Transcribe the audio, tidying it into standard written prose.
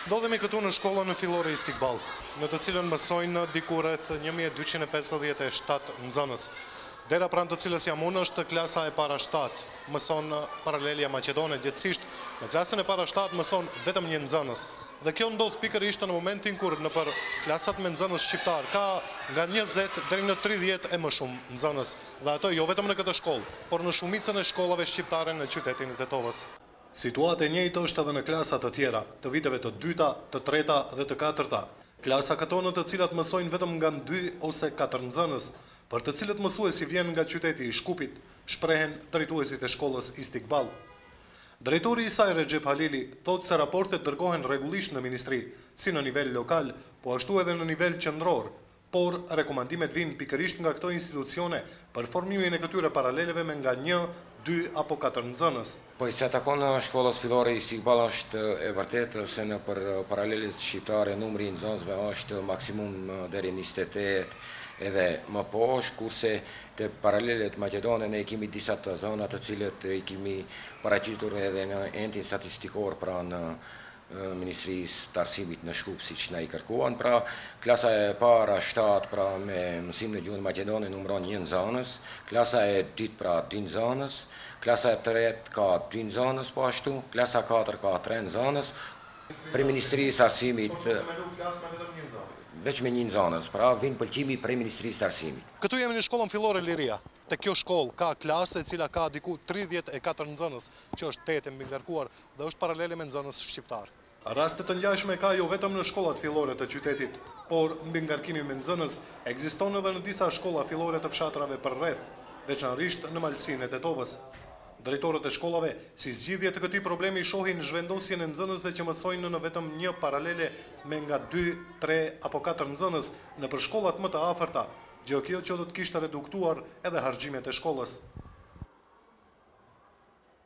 Ndodhemi këtu në shkollën fillore Istikball, në të cilën mësojnë diku rreth 1257 nxënës. Dera pranë të cilës jam unë është klasa e para 7, mëson paralelja maqedone, gjithsesisht në klasën e para 7 mëson vetëm një nxënës. Dhe kjo ndodh pikërisht në momentin kur nëpër klasat me nxënës shqiptar ka nga 20 deri në 30 e më shumë nxënës, dhe ato jo vetëm në këtë shkollë, por në shumicën e shkollave shqiptare në qytetin e Tetovës. Situatë e njëjtë është edhe në klasa të tjera, të viteve të dyta, të treta dhe të katërta. Klasa këto në të cilat mësojnë vetëm nga 2 ose 4 nxënës, për të cilët mësuesi vjen nga qyteti i Shkupit, shprehen drejtuesit e shkollës Istikball. Drejtori i saj Recep Halili thotë se raportet dërgohen rregullisht në ministri, si në nivel lokal, po ashtu edhe në nivel qendror, por rekomandimet vijnë pikërisht nga këto institucione për formimin e këtyre paraleleve me nga 1, 2 apo 4 nxënës. Po se takon shkollës fillore Istikball është e vërtetë se në për paralelet shqiptare numri i nxënësve është maksimum deri 28 edhe më poshtë, kurse të paralelet maqedone ne kemi disa të zona të cilët i kemi paraqitur edhe në entin statistikor pra në Ministrisë të Arsimit në Shkup, siç na i kërkuan. Pra, klasa e para 7 pra me mësim në gjuhën maqedone numëron 1 nxënës, klasa e dytë pra 2 nxënës, klasa e tretë ka 2 nxënës po ashtu, klasa 4 ka 3 nxënës. Për Ministrisë të Arsimit veç me 1 nxënës, pra vjen pëlqimi prej Ministrisë të Arsimit. Këtu jemi në shkollën fillore Liria. Te kjo shkollë ka klasë e cila ka diku 34 nxënës, që është 8 e mbi ngarkuar dhe është paralele me nxënës shqiptar. Raste të ngjashme ka jo vetëm në shkollat fillore të qytetit, por mbi ngarkimi me nxënës ekziston edhe në disa shkolla fillore të fshatrave përreth, veçanërisht në malsinë e Tetovës. Drejtorët e shkollave, si zgjidhje të këtij problemi, shohin zhvendosjen e nxënësve që mësojnë në vetëm një paralele me nga 2, 3 apo 4 nxënës në për shkollat më të afërta, gjë kjo që do të kishte reduktuar edhe harxhimet e shkollës.